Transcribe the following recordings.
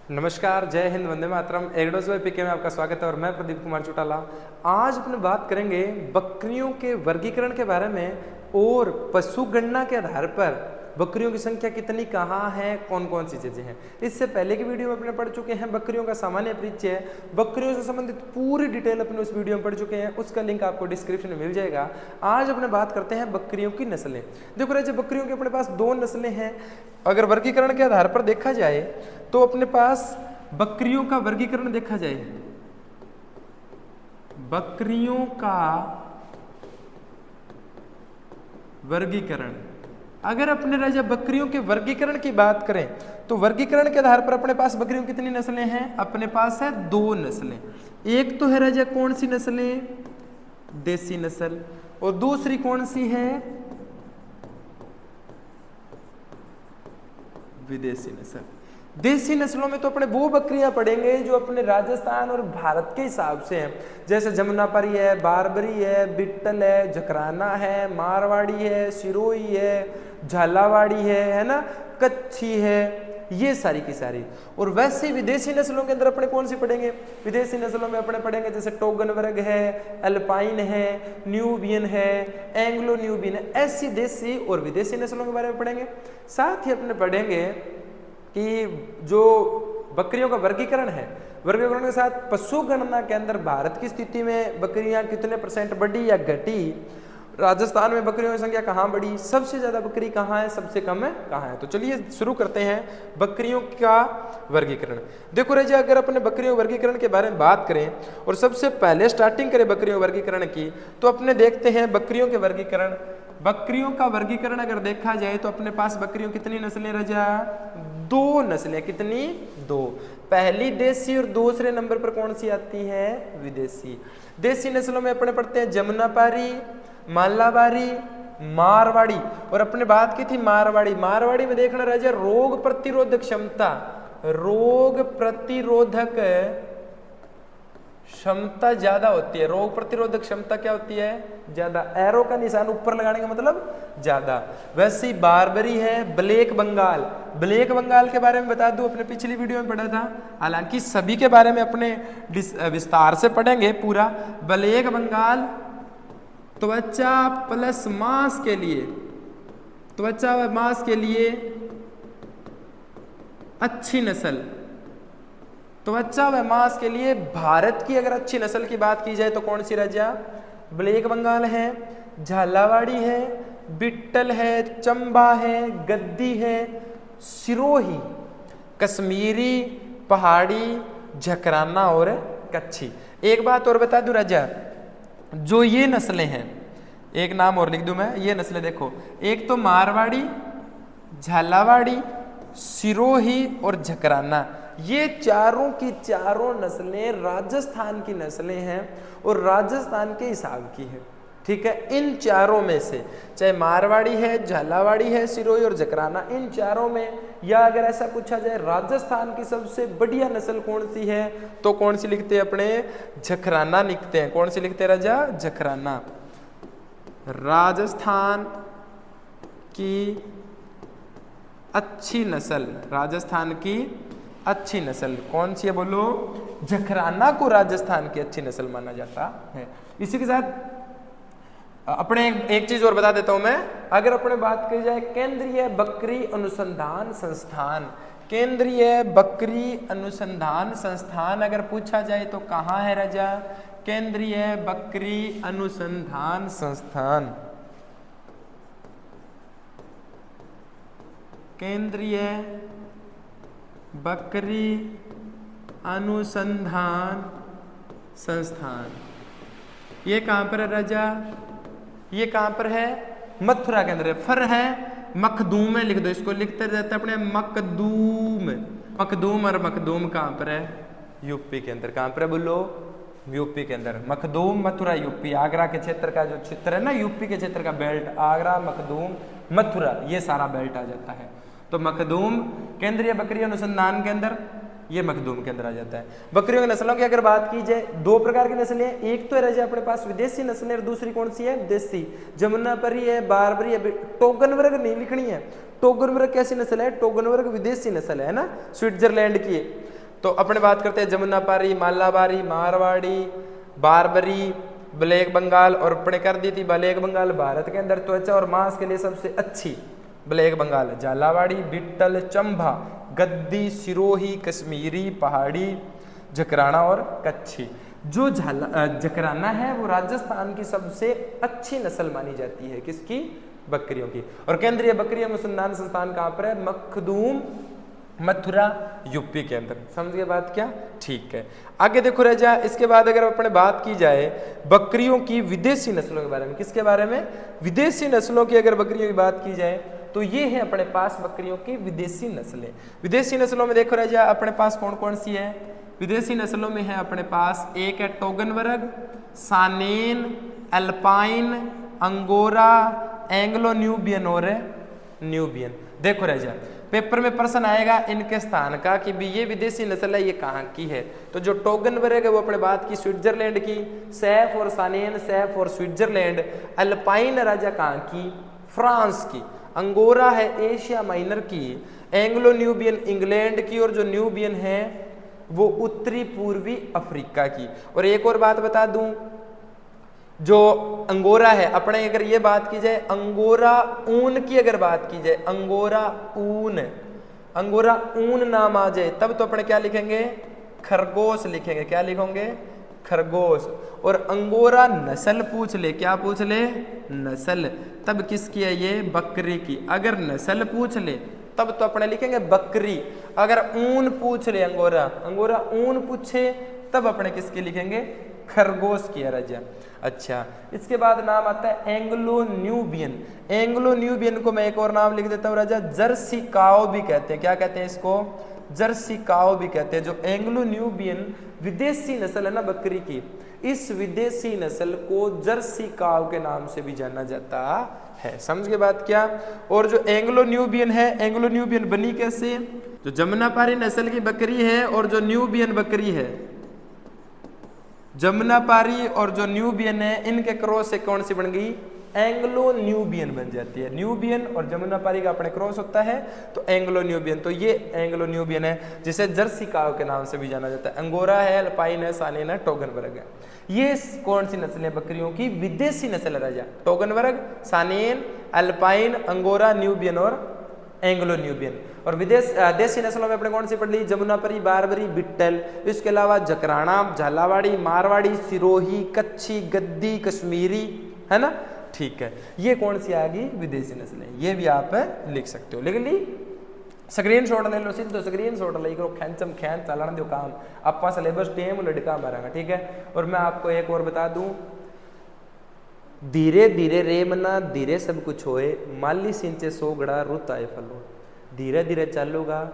नमस्कार, जय हिंद, वंदे मातरम। एग्रोज बाय पीके में आपका स्वागत है और मैं प्रदीप कुमार चौटाला। आज अपने बात करेंगे बकरियों के वर्गीकरण के बारे में और पशु गणना के आधार पर बकरियों की संख्या कितनी, कहाँ है, कौन कौन सी चीजें हैं। इससे पहले की वीडियो में अपने पढ़ चुके हैं बकरियों का सामान्य परिचय, बकरियों से संबंधित पूरी डिटेल अपने उस वीडियो में पढ़ चुके हैं, उसका लिंक आपको डिस्क्रिप्शन में मिल जाएगा। आज अपने बात करते हैं बकरियों की नस्लें। देखो राजा, बकरियों के अपने पास दो नस्लें हैं। अगर वर्गीकरण के आधार पर देखा जाए तो अपने पास बकरियों का वर्गीकरण देखा जाए, बकरियों का वर्गीकरण, अगर अपने राजा बकरियों के वर्गीकरण की बात करें तो वर्गीकरण के आधार पर अपने पास बकरियों की कितनी नस्लें हैं? अपने पास है दो नस्लें। एक तो है राजा कौन सी नस्लें? देसी नस्ल। और दूसरी कौन सी है? विदेशी नस्ल। देसी नस्लों में तो अपने वो बकरियां पढ़ेंगे जो अपने राजस्थान और भारत के हिसाब से हैं, जैसे जमुनापरी है, बारबरी है, बिट्टल है, जकराना है, मारवाड़ी है, सिरोही है, झालावाड़ी है ना, कच्छी है, ये सारी की सारी। और वैसे विदेशी नस्लों के अंदर अपने कौन सी पढ़ेंगे? विदेशी नस्लों में अपने पढ़ेंगे जैसे टोगन वर्ग है, अल्पाइन है, न्यूबियन है, एंग्लो न्यूबियन है। ऐसी देसी और विदेशी नस्लों के बारे में पढ़ेंगे। साथ ही अपने पढ़ेंगे कि जो बकरियों का वर्गीकरण है, वर्गीकरण के साथ पशु गणना के अंदर भारत की स्थिति में बकरियां कितने % बढ़ी या घटी, राजस्थान में बकरियों की संख्या कहाँ बढ़ी, सबसे ज्यादा बकरी कहाँ है, सबसे कम है कहाँ है। तो चलिए शुरू करते हैं बकरियों का वर्गीकरण। देखो राजा, अगर अपने बकरियों वर्गीकरण के बारे में बात करें और सबसे पहले स्टार्टिंग करें बकरियों वर्गीकरण की, तो अपने देखते हैं बकरियों के वर्गीकरण। बकरियों का वर्गीकरण अगर देखा जाए तो अपने पास बकरियों कितनी नस्लें राजा? दो नस्लें। कितनी? दो। पहली देसी और दूसरे नंबर पर कौन सी आती है? विदेशी। देसी नस्लों में अपने पढ़ते हैं जमुनापारी, मालाबारी, मारवाड़ी। और अपने बात की थी मारवाड़ी। मारवाड़ी में देखना राजा रोग प्रतिरोधक क्षमता, रोग प्रतिरोधक क्षमता ज्यादा होती है। रोग प्रतिरोधक क्षमता क्या होती है? ज्यादा। एरो का निशान ऊपर लगाने का मतलब ज्यादा। वैसे ही बारबरी है, ब्लैक बंगाल। ब्लैक बंगाल के बारे में बता दूं, अपने पिछली वीडियो में पढ़ा था, हालांकि सभी के बारे में अपने विस्तार से पढ़ेंगे पूरा। ब्लैक बंगाल त्वचा प्लस मांस के लिए, त्वचा व मांस के लिए अच्छी नस्ल, त्वचा व मांस के लिए भारत की अगर अच्छी नस्ल की बात की जाए तो कौन सी राजा? ब्लैक बंगाल है, झालावाड़ी है, बिट्टल है, चंबा है, गद्दी है, सिरोही, कश्मीरी, पहाड़ी, झकराना और कच्छी। एक बात और बता दूं राजा, जो ये नस्लें हैं, एक नाम और लिख दूं मैं, ये नस्लें देखो, एक तो मारवाड़ी, झालावाड़ी, सिरोही और झकराना, ये चारों की चारों नस्लें राजस्थान की नस्लें हैं और राजस्थान के हिसाब की है। ठीक है, इन चारों में से चाहे मारवाड़ी है, झालावाड़ी है, सिरोही और झकराना, इन चारों में, या अगर ऐसा पूछा जाए राजस्थान की सबसे बढ़िया नस्ल कौन सी है, तो कौन सी लिखते हैं अपने? झकराना लिखते हैं। कौन सी लिखते हैं राजा? झकराना। राजस्थान की अच्छी नस्ल, राजस्थान की अच्छी नस्ल कौन सी है बोलो? झकराना को राजस्थान की अच्छी नस्ल माना जाता है। इसी के साथ अपने एक चीज और बता देता हूं मैं, अगर अपने बात की जाए केंद्रीय बकरी अनुसंधान संस्थान, केंद्रीय बकरी अनुसंधान संस्थान अगर पूछा जाए तो कहाँ है राजा? केंद्रीय बकरी अनुसंधान संस्थान, केंद्रीय बकरी अनुसंधान संस्थान, ये कहाँ पर है राजा? ये कहाँ पर है? मथुरा के अंदर है। फर है मखदूम में लिख दो, इसको लिखते रहते अपने मखदूम। मखदूम और मखदूम कहाँ पर है? यूपी के अंदर। कहाँ पर है बोलो? यूपी के अंदर। मखदूम, मथुरा, यूपी। आगरा के क्षेत्र का जो क्षेत्र है ना, यूपी के क्षेत्र का बेल्ट, आगरा, मखदूम, मथुरा, ये सारा बेल्ट आ जाता है। तो मखदूम केंद्रीय बकरी अनुसंधान के अंदर, ये मखदूम के अंदर आ जाता है। बकरियों की नस्लों की अगर बात की जाए, दो प्रकार की नस्लें हैं। एक तो है राजा अपने पास विदेशी नस्लें और दूसरी कौन सी है? देसी। जमुनापरी है, बारबरी है, टोगन वर्ग नहीं लिखनी है। टोगन वर्ग कैसी नस्ल है? टोगन वर्ग विदेशी नस्ल है ना, स्विट्जरलैंड की। तो अपने बात करते हैं जमुनापारी, मालाबारी, मारवाड़ी, बारबरी, ब्लैक बंगाल, और अपने कर दी थी ब्लैक बंगाल भारत के अंदर त्वचा और मांस के लिए सबसे अच्छी ब्लैक बंगाल, झालावाड़ी, बिट्टल, चंबा, गद्दी, सिरोही, कश्मीरी, पहाड़ी, जकराना और कच्छी। जो जकराना है वो राजस्थान की सबसे अच्छी नस्ल मानी जाती है, किसकी? बकरियों की। और केंद्रीय बकरी अनुसंधान संस्थान कहाँ पर है? मखदूम, मथुरा, यूपी के अंदर। समझ गए बात क्या? ठीक है, आगे देखो राजा। इसके बाद अगर अपने बात की जाए बकरियों की विदेशी नस्लों के बारे में, किसके बारे में? विदेशी नस्लों की अगर बकरियों की बात की जाए तो ये है अपने पास बकरियों की विदेशी नस्लें। विदेशी नस्लों में देखो राजा अपने पास कौन कौन सी है? विदेशी नस्लों में है अपने पास, एक है टोगनबर्ग, सानेन, अल्पाइन, अंगोरा, एंग्लो न्यूबियन और न्यूबियन। देखो राजा पेपर में प्रश्न आएगा इनके स्थान का कि भी ये विदेशी नस्ल है, ये कहाँ की है? तो जो टोगनबर्ग है वो अपने बात की स्विट्जरलैंड की, सैफ और सानेन, सैफ और स्विट्जरलैंड, अल्पाइन राजा कहाँ की? फ्रांस की, अंगोरा है एशिया माइनर की, एंग्लो न्यूबियन इंग्लैंड की, और जो न्यूबियन है वो उत्तरी पूर्वी अफ्रीका की। और एक और बात बता दूं, जो अंगोरा है अपने, अगर ये बात की जाए अंगोरा ऊन की, अगर बात की जाए अंगोरा ऊन, अंगोरा ऊन नाम आ जाए तब तो अपने क्या लिखेंगे? खरगोश लिखेंगे। क्या लिखेंगे? खरगोश। और अंगोरा नस्ल पूछ ले, क्या पूछ ले? नस्ल। तब किसकी है ये? बकरी की। अगर नस्ल पूछ ले तब तो अपने लिखेंगे बकरी। अगर ऊन पूछ ले अंगोरा, अंगोरा ऊन पूछे तब अपने किसकी लिखेंगे? खरगोश की है राजा। अच्छा, इसके बाद नाम आता है एंग्लो न्यूबियन। एंग्लो न्यूबियन को मैं एक और नाम लिख देता हूँ राजा, जर्सी काओ भी कहते हैं। क्या कहते हैं इसको? जर्सी काओ भी कहते हैं। जो एंग्लो न्यूबियन विदेशी नस्ल है ना बकरी की, इस विदेशी नस्ल को जर्सी काओ के नाम से भी जाना जाता है। समझ गए बात क्या? और जो एंग्लो न्यूबियन है, एंग्लो न्यूबियन बनी कैसे? जो जमुनापारी नस्ल की बकरी है और जो न्यूबियन बकरी है, जमुनापारी और जो न्यूबियन है, इनके क्रॉस से कौन सी बन गई? एंग्लो न्यूबियन बन जाती है। न्यूबियन और जमुनापारी का अपने क्रॉस होता है तो एंग्लो न्यूबियन। तो ये एंग्लो न्यूबियन है जिसे जर्सी काओ के नाम से भी जाना जाता है। अंगोरा है, अल्पाइन है, सानेन है, टोगनबर्ग है। ये कौन सी नस्ल है बकरियों की? विदेशी नस्ल है राजा। टोगनबर्ग, सानेन, अल्पाइन, अंगोरा, न्यूबियन और एंग्लो न्यूबियन। और देशी नस्लों में अपने कौन सी पढ़ ली? जमुनापरी, बारबरी, बिट्टल। इसके अलावा जकराना, झालावाड़ी, मारवाड़ी, सिरोही, कच्छी, गद्दी, कश्मीरी, है ना? ठीक है, ये कौन सी आ गई? विदेशी नस्लें। ये भी आप लिख सकते हो। लिख ली? स्क्रीन शॉट ले लो, सीधो स्क्रीन शॉट ले करो, खेचम खेच चलाने दो काम। आपका सिलेबस टेम लड़का मारेगा, ठीक है? और मैं आपको एक और बता दूं, धीरे धीरे रेमना धीरे सब कुछ होए, माली सिंचे सोगड़ा रुत आए फलो। धीरे धीरे चलूंगा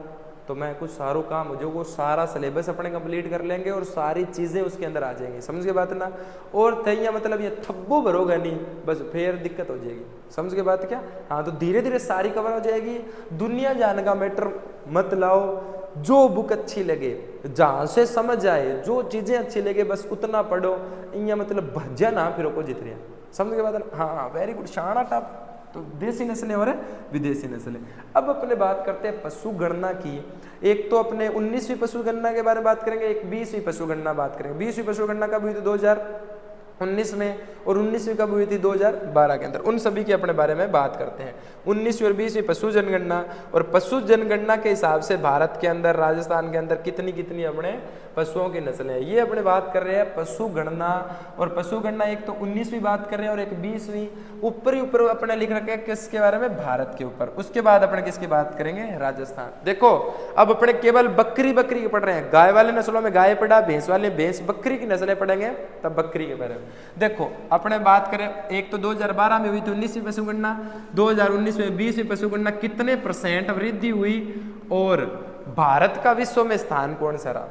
तो मैं कुछ सारू काम हो जो वो सारा सिलेबस अपने कंप्लीट कर लेंगे और सारी चीज़ें उसके अंदर आ जाएंगी। समझ के बात ना? और तैयार मतलब ये थब्बो भरोगा नहीं, बस फिर दिक्कत हो जाएगी। समझ के बात क्या? हाँ, तो धीरे धीरे सारी कवर हो जाएगी। दुनिया जान का मैटर मत लाओ, जो बुक अच्छी लगे, जहाँ से समझ आए, जो चीज़ें अच्छी लगे बस उतना पढ़ो। इं मतलब भज्या ना फिर को जित रहे। समझ के बात? हाँ, वेरी गुड, शाना टॉप। तो देसी नस्लें और विदेशी नस्लें। अब अपने बात करते हैं पशु गणना की। एक तो अपने 19वीं पशु गणना के बारे में बात करेंगे, एक 20वीं पशु गणना बात करेंगे। 20वीं पशु गणना कब हुई थी? 2019 में। और 19वीं कब हुई थी? 2012 के अंदर। उन सभी के अपने बारे में बात करते हैं। 19वीं और 20वीं पशु जनगणना। और पशु जनगणना के हिसाब से भारत के अंदर, राजस्थान के अंदर कितनी कितनी अपने पशुओं की नस्लें हैं, ये अपने बात कर रहे हैं पशु गणना। और पशु गणना एक तो 19वीं बात कर रहे हैं और एक 20वीं। ऊपर ही ऊपर अपने लिख रखे हैं किसके बारे में? भारत के ऊपर। उसके बाद अपने किसकी बात करेंगे? राजस्थान। देखो अब अपने केवल बकरी बकरी के पढ़ रहे हैं। गाय वाले नस्लों में गाय पढ़ा, भैंस वाले भैंस, बकरी की नस्लें पढ़ेंगे तब बकरी के बारे में। देखो अपने बात करें, एक तो 2012 में हुई थी 19वीं पशु गणना, 2019 में 20वीं पशु गणना। कितने % वृद्धि हुई और भारत का विश्व में स्थान कौन सा रहा?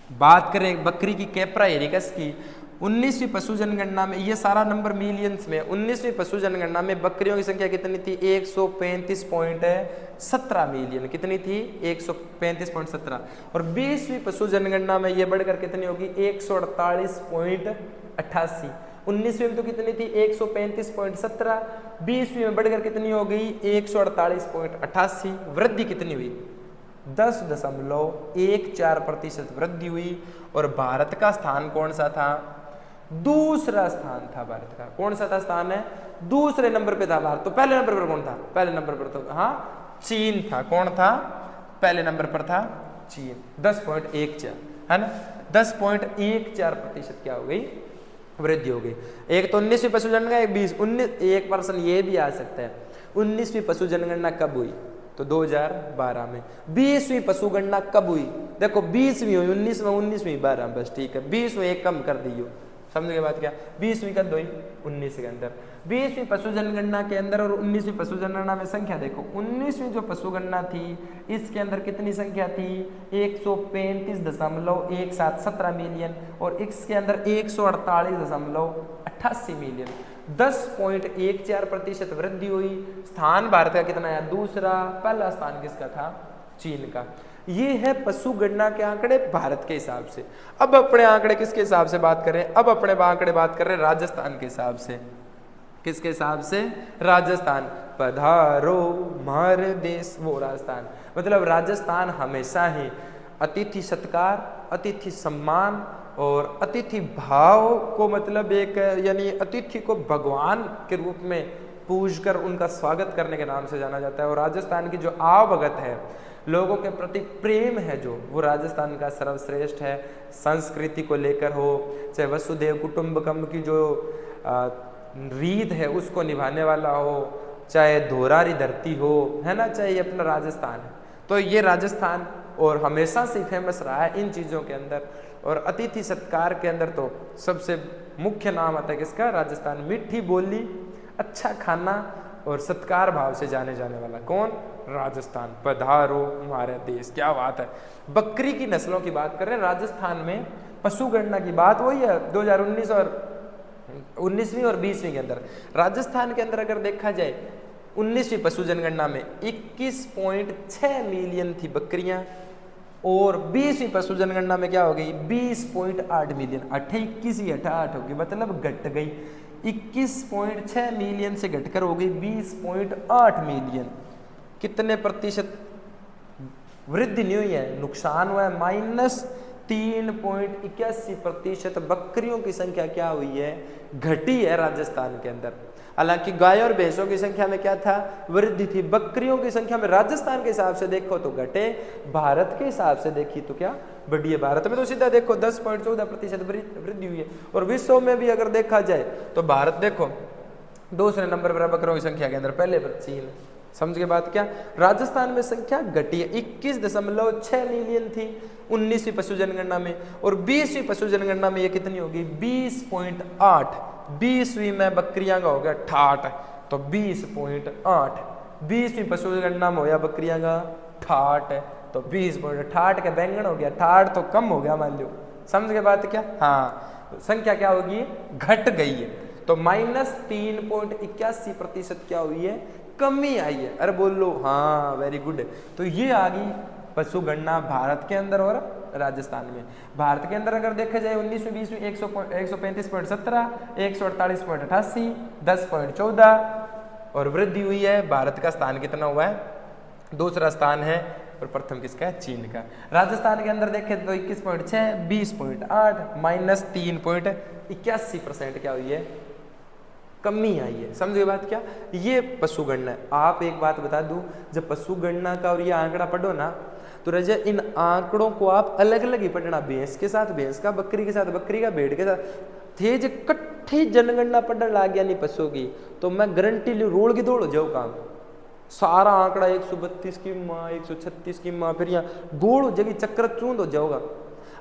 बात करें बकरी की, कैप्रा एरिकस की, 19वीं पशु जनगणना में, ये सारा नंबर मिलियंस में। 19वीं पशु जनगणना में बकरियों की संख्या कितनी थी? 135.17 मिलियन। कितनी थी? 135.17। और 20वीं पशु जनगणना में ये बढ़कर कितनी होगी? 148.88। 19वीं में तो कितनी थी? 135.17। 20वीं में बढ़कर कितनी हो गई? 148.88। वृद्धि कितनी हुई? 10.14% वृद्धि हुई। और भारत का स्थान कौन सा था? दूसरा स्थान था भारत का। कौन सा था स्थान है? दूसरे नंबर पे था भारत। तो पहले नंबर पर कौन था? पहले नंबर पर तो हाँ चीन था। कौन था? पहले नंबर पर था चीन। 10.14 है ना, 10.14% क्या हो गई? वृद्धि हो गई। एक तो 19वीं पशु जनगणना, एक 19 एक पर्सन ये भी आ सकता है 19वीं पशु जनगणना कब हुई? तो 2012 में। 20वीं पशु गणना कब हुई? देखो 20वीं हुई 19 में, 19वीं 12, बस ठीक है। 20 में एक कम कर दियो, समझ गए बात क्या? 20वीं कब हुई? 19 के अंदर। 20वीं पशु जनगणना के अंदर और 19वीं पशु जनगणना में संख्या देखो। 19वीं जो पशु गणना थी इसके अंदर कितनी संख्या थी? 135.17 मिलियन। और इसके अंदर 148.88 मिलियन। 10.14% वृद्धि हुई। स्थान भारत का कितना है? दूसरा। पहला स्थान किसका था? चीन का। ये है पशु गणना के आंकड़े भारत के हिसाब से। अब अपने आंकड़े किसके हिसाब से बात करें? अब अपने आंकड़े बात कर रहे हैं राजस्थान के हिसाब से। किसके हिसाब से? राजस्थान। पधारो हमारे देश, वो राजस्थान। मतलब राजस्थान हमेशा ही अतिथि सत्कार, अतिथि सम्मान और अतिथि भाव को मतलब एक यानी अतिथि को भगवान के रूप में पूज कर उनका स्वागत करने के नाम से जाना जाता है। और राजस्थान की जो आवभगत है, लोगों के प्रति प्रेम है जो, वो राजस्थान का सर्वश्रेष्ठ है। संस्कृति को लेकर हो, चाहे वसुधैव कुटुंबकम की जो रीत है उसको निभाने वाला हो, चाहे धोरारी धरती हो, है ना, चाहे अपना राजस्थान है। तो ये राजस्थान और हमेशा से फेमस रहा है इन चीज़ों के अंदर। और अतिथि सत्कार के अंदर तो सबसे मुख्य नाम आता है किसका? राजस्थान। मीठी बोली, अच्छा खाना और सत्कार भाव से जाने जाने वाला कौन? राजस्थान। पधारो हमारे देश। क्या बात है। बकरी की नस्लों की बात कर रहे हैं राजस्थान में। पशु गणना की बात वही है 2019 और 19वीं और 20वीं के अंदर। राजस्थान के अंदर अगर देखा जाए 19वीं पशु जनगणना में 21.6 मिलियन थी बकरियां। और 20वीं पशु जनगणना में क्या हो गई? 20.8 मिलियन। 21 ही 8 होगी, मतलब घट गई। 21.6 मिलियन से घटकर हो गई 20.8 मिलियन। कितने प्रतिशत वृद्धि नहीं हुई है, नुकसान हुआ है। -3.81% बकरियों की संख्या क्या हुई है? घटी है राजस्थान के अंदर। हालांकि गाय और भैंसों की संख्या में क्या था? वृद्धि थी। बकरियों की संख्या में राजस्थान के हिसाब से देखो तो घटे, भारत के हिसाब से देखी तो क्या? बढ़ी है। भारत में तो सीधा देखो 10.14% वृद्धि हुई है। और विश्व में भी अगर देखा जाए तो भारत देखो दूसरे नंबर पर बकरियों की संख्या के अंदर, पहले पर चीन। समझ के बात क्या? राजस्थान में संख्या घटी है। 21.6 मिलियन थी 19वीं पशु जनगणना में। और 20वीं पशु जनगणना में ये कितनी होगी? 20.8। 20वीं में बकरियां का हो गया 68, तो 20.8। 20वीं पशु जनगणना में हो गया बकरियां का 68, तो 20.68 का बैंगन हो गया 68, तो कम हो गया मान लो। समझ के बात क्या? हाँ, संख्या क्या होगी? घट गई है। तो -3.81% क्या हुई है? कमी आई है। अरे बोल लो हाँ, वेरी गुड। तो ये आ गई पशु गणना भारत के अंदर और राजस्थान में। भारत के अंदर अगर देखा जाए 19वीं 20वीं 135.17, 148.88, 10.14 और वृद्धि हुई है। भारत का स्थान कितना हुआ है? दूसरा स्थान है। और प्रथम किसका है? चीन का। राजस्थान के अंदर देखें तो 21.6, 20.8, -3.81% क्या हुई है? कमी आई है। समझ गए बात क्या? ये पशु गणना है। आप एक बात बता दूं, जब पशु गणना का और ये आंकड़ा पढ़ो ना तो रजा इन आंकड़ों को आप अलग अलग ही पढ़ना। भैंस के साथ भैंस का, बकरी के साथ बकरी का, भेड़ के साथ थे जो कट्ठी जनगणना पढ़ने लग गया नहीं पशु की, तो मैं गारंटी लू रोड़ की दौड़ हो जाओ काम। सारा आंकड़ा 132 की माँ, 136 की माँ, फिर यहाँ गोड़ जगह चक्कर चूंद हो जाओगा।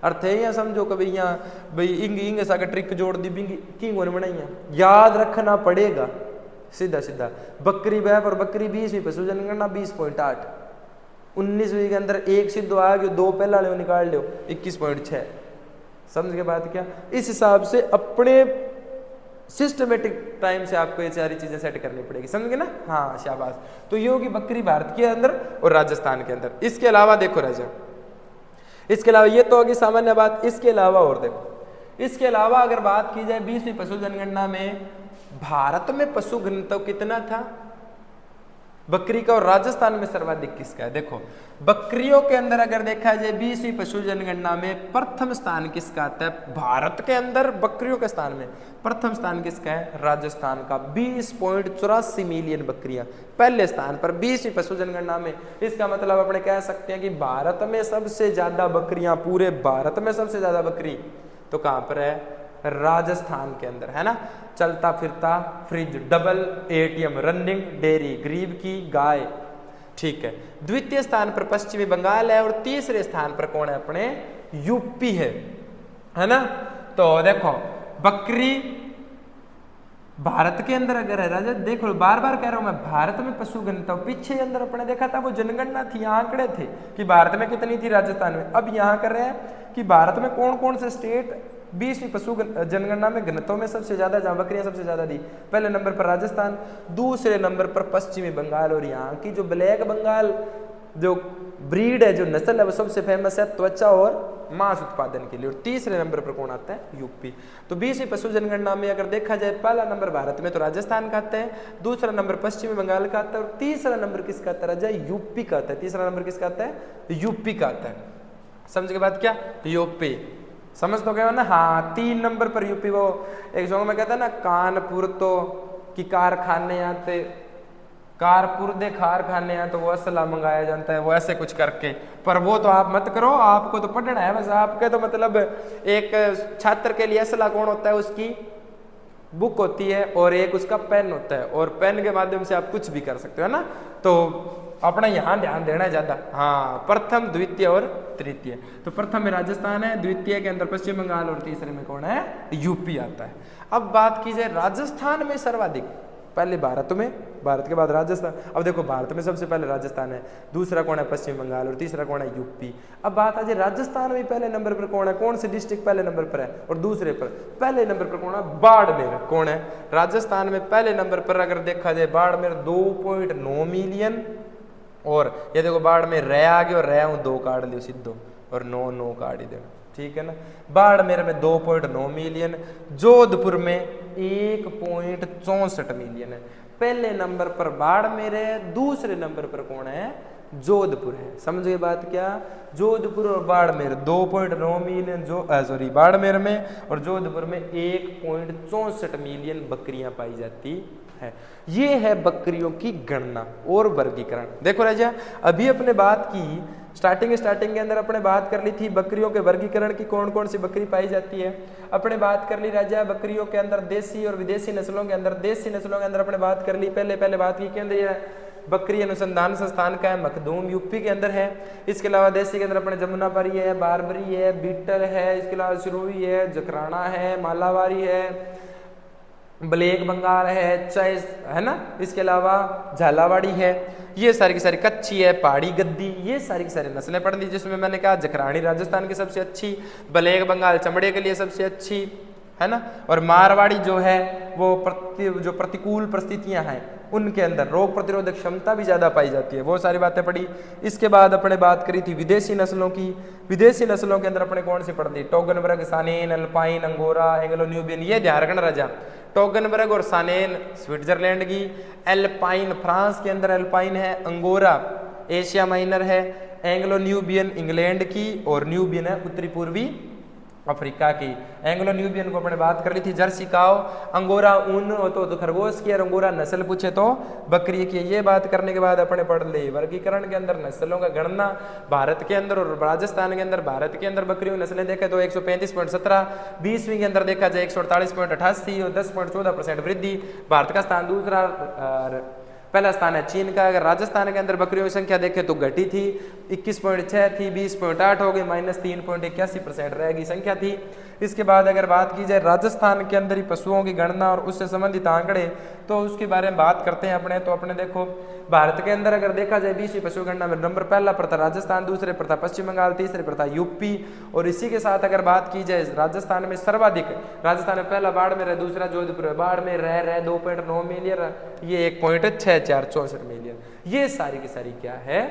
अर्थ है यहाँ समझो कि भैया भाई इंग इंग सा का ट्रिक जोड़ दी बिंगी की गोन बनाई, याद रखना पड़ेगा सीधा सीधा। बकरी बैप और बकरी 20वीं पशु जनगणना 20.8, 19वीं के अंदर एक सिद्धो आ गयो, दो पहला ले निकाल लो 21.6। समझ के बात क्या? इस हिसाब से अपने सिस्टमेटिक टाइम से आपको ये सारी चीजें सेट करनी पड़ेगी। समझ गए ना? हाँ, शाबाश। तो ये होगी बकरी भारत के अंदर और राजस्थान के अंदर। इसके अलावा देखो राजा, इसके अलावा ये तो होगी सामान्य बात। इसके अलावा और देखो, इसके अलावा अगर बात की जाए 20वीं पशु जनगणना में भारत में पशु घनत्व कितना था? बकरी का, और राजस्थान में सर्वाधिक किसका है? देखो बकरियों के अंदर अगर देखा जाए 20वीं पशु जनगणना में प्रथम स्थान किसका आता है? भारत के अंदर बकरियों के स्थान में प्रथम स्थान किसका है? राजस्थान का। 20.84 मिलियन बकरियां पहले स्थान पर 20वीं पशु जनगणना में। इसका मतलब अपने कह सकते हैं कि भारत में सबसे ज्यादा बकरियां, पूरे भारत में सबसे ज्यादा बकरी तो कहां पर है? राजस्थान के अंदर, है ना। चलता फिरता fridge, double ATM, running dairy, गरीब की गाय, ठीक है। द्वितीय स्थान पर पश्चिमी बंगाल है और तीसरे स्थान पर कौन है? अपने यूपी है ना। तो देखो बकरी भारत के अंदर अगर है राजा, देखो बार बार कह रहा हूं मैं, भारत में पशु गणना हूं। पीछे अंदर अपने देखा था वो जनगणना थी, आंकड़े थे कि भारत में कितनी थी, राजस्थान में। अब यहां कर रहे हैं कि भारत में कौन कौन से स्टेट 20वीं पशु जनगणना में घनत्व में सबसे ज्यादा, जहां बकरियां सबसे ज्यादा थी। पहले नंबर पर राजस्थान, दूसरे नंबर पर पश्चिमी बंगाल, और यहाँ की जो ब्लैक बंगाल जो ब्रीड है, जो नस्ल है, वो सबसे फेमस है त्वचा और मांस उत्पादन के लिए। और तीसरे नंबर पर कौन आता है? यूपी। तो 20वीं पशु जनगणना में अगर देखा जाए पहला नंबर भारत में तो राजस्थान का आता है, दूसरा नंबर पश्चिमी बंगाल का आता है, और तीसरा नंबर किसका आता है राजा? यूपी का आता है। तीसरा नंबर किसका आता है? यूपी का आता है। समझ के बाद क्या? यूपी समझ तो गए हो ना। हाँ, 3 नंबर पर यूपी। वो एक सॉन्ग में कहता है ना, कानपुर तो कि कारखाने आते, कारपुर दे कारखाने हैं तो वो असला मंगाया जाता है, वो ऐसे कुछ करके। पर वो तो आप मत करो, आपको तो पढ़ना है बस। आपके तो मतलब एक छात्र के लिए असला कौन होता है? उसकी बुक होती है और एक उसका पेन होता है, और पेन के माध्यम से आप कुछ भी कर सकते हो, है ना। तो अपना यहाँ ध्यान देना है ज्यादा। हाँ, प्रथम, द्वितीय और तृतीय। तो प्रथम में राजस्थान है, द्वितीय के अंदर पश्चिम बंगाल, और तीसरे में कौन है? यूपी आता है। अब बात की जाए राजस्थान में सर्वाधिक, पहले भारत में, भारत के बाद राजस्थान। अब देखो भारत में सबसे पहले राजस्थान है, दूसरा कौन है? पश्चिम बंगाल, और तीसरा कौन है? यूपी। अब बात आ जाए राजस्थान में पहले नंबर पर कौन है? कौन सी डिस्ट्रिक्ट पहले नंबर पर है? और दूसरे पर पहले नंबर पर कौन है? बाड़मेर। कौन है? राजस्थान में पहले नंबर पर अगर देखा जाए बाड़मेर 2.9 मिलियन। और ये देखो बाड़मेर रह आ गया, और रह 2 काट लियो सीधो, और 9 काट ही देना, ठीक है ना। बाड़मेर में 2.9 मिलियन, जोधपुर में 1.64 मिलियन है। पहले नंबर पर बाड़मेर है, दूसरे नंबर पर कौन है? जोधपुर है। समझ गए बात क्या? जोधपुर और बाड़मेर 2.9 मिलियन सॉरी बाड़मेर में, और जोधपुर में 1.64 मिलियन बकरियां पाई जाती है। ये है बकरियों की गणना और वर्गीकरण। देखो राजा, अभी अपने बात की स्टार्टिंग के अंदर अपने बात कर ली थी बकरियों के वर्गीकरण की, कौन कौन सी बकरी पाई जाती है। अपने बात कर ली राजा बकरियों के अंदर देसी और विदेशी नस्लों के अंदर। देसी नस्लों के अंदर अपने बात कर ली, पहले बात की केंद्र ये बकरी अनुसंधान संस्थान का है, मखदूम यूपी के अंदर है। इसके अलावा देसी के अंदर अपने जमुनापारी है, बारबरी है, बीटल है, इसके अलावा सिरोही है, जकराना है, मालावारी है, ब्लैक बंगाल है, चॉइस है ना। इसके अलावा झालावाड़ी है, ये सारी की सारी, कच्ची है, पहाड़ी गद्दी, ये सारी की सारी नस्लें पढ़ ली। जिसमें मैंने कहा जखरानी राजस्थान की सबसे अच्छी, ब्लैक बंगाल चमड़े के लिए सबसे अच्छी, है ना। और मारवाड़ी जो है वो जो प्रतिकूल परिस्थितियां हैं उनके अंदर रोग प्रतिरोधक क्षमता भी ज्यादा पाई जाती है। वो सारी बातें पढ़ी। इसके बाद अपने बात करी थी विदेशी नस्लों की। विदेशी नस्लों के अंदर अपने कौन सी पढ़ दी? टोगनबर्ग, सानेन, अल्पाइन, अंगोरा, एंग्लो न्यूबियन। ये ध्यान रखना राजा, टोगनबर्ग और सानेन स्विट्जरलैंड की, एल्पाइन फ्रांस के अंदर एल्पाइन है, अंगोरा एशिया माइनर है, एंग्लो न्यूबियन इंग्लैंड की, और न्यूबियन है उत्तरी पूर्वी अफ्रीका की। एंग्लो न्यूबियन को अपने बात कर ली थी, जर्सी काओ, अंगोरा ऊन हो तो खरगोश की, और अंगोरा नस्ल पूछे तो बकरी की। ये बात करने के बाद अपने पढ़ ले वर्गीकरण के अंदर नस्लों का गणना भारत के अंदर और राजस्थान के अंदर। भारत के अंदर बकरियों की नस्लें देखे तो 135.17, 20वीं के अंदर देखा जाए 148.88 और 10.14% वृद्धि। भारत का स्थान दूसरा, पहला स्थान है चीन का। अगर राजस्थान के अंदर बकरियों की संख्या देखें तो घटी थी, 21.6 थी, 20.8 हो गई, -3.81% रहेगी संख्या थी। इसके बाद अगर बात की जाए राजस्थान के अंदर ही पशुओं की गणना और उससे संबंधित आंकड़े, तो उसके बारे में बात करते हैं अपने। तो अपने देखो भारत के अंदर अगर देखा जाए 20वीं पशु गणना में नंबर पहला पर था राजस्थान, दूसरे पर था पश्चिम बंगाल, तीसरे पर था यूपी। और इसी के साथ अगर बात की जाए राजस्थान में सर्वाधिक, राजस्थान में पहला बाड़मेर है, दूसरा जोधपुर है। बाड़मेर रह 2.9 मिलियन, ये 1.6464 मिलियन। ये सारी की सारी क्या है?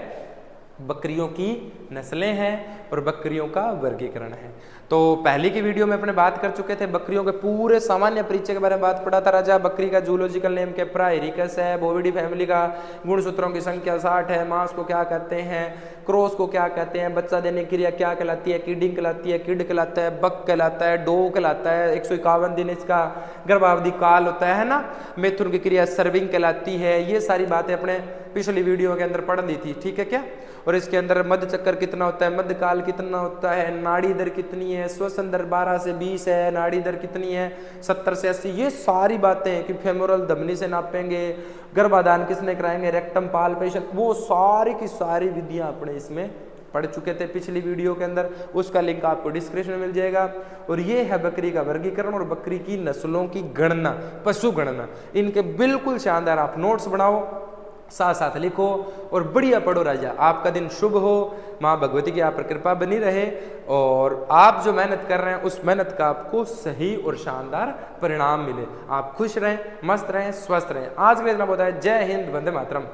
बकरियों की नस्लें हैं और बकरियों का वर्गीकरण है। तो पहले की वीडियो में अपने बात कर चुके थे, बकरियों के पूरे सामान्य परिचय के बारे में बात पढ़ा था। राजा बकरी का जूलॉजिकल नेम कैप्रा एरिकस है। बोविडी फैमिली का गुणसूत्रों की संख्या 60 है। मांस को क्या कहते हैं, क्रॉस को क्या कहते हैं, बच्चा देने की क्रिया क्या कहलाती है, किडिंग कहलाती है, किड कहलाता है, बक कहलाता है, डो कहलाता है, 151 दिन इसका गर्भावधि काल होता है ना। मिथुन की क्रिया सर्विंग कहलाती है। ये सारी बातें अपने पिछली वीडियो के अंदर पढ़ दी थी, ठीक है क्या। और इसके अंदर मध्य चक्कर कितना होता है, मध्य काल कितना होता है, नाड़ी दर कितनी है, श्वसन दर 12 से 20 है, नाड़ी दर कितनी है 70 से 80, ये सारी बातें कि फेमोरल धमनी से नापेंगे, गर्भाधान किसने कराएंगे, रेक्टम पाल्पेशन, वो सारी की सारी विधियां अपने इसमें पढ़ चुके थे पिछली वीडियो के अंदर। उसका लिंक आपको डिस्क्रिप्शन में मिल जाएगा। और ये है बकरी का वर्गीकरण और बकरी की नस्लों की गणना, पशु गणना। इनके बिल्कुल शानदार आप नोट्स बनाओ, साथ साथ लिखो और बढ़िया पढ़ो राजा। आपका दिन शुभ हो, माँ भगवती की आप पर कृपा बनी रहे और आप जो मेहनत कर रहे हैं उस मेहनत का आपको सही और शानदार परिणाम मिले। आप खुश रहें, मस्त रहें, स्वस्थ रहें। आज के लिए इतना बहुत है। जय हिंद, वंदे मातरम।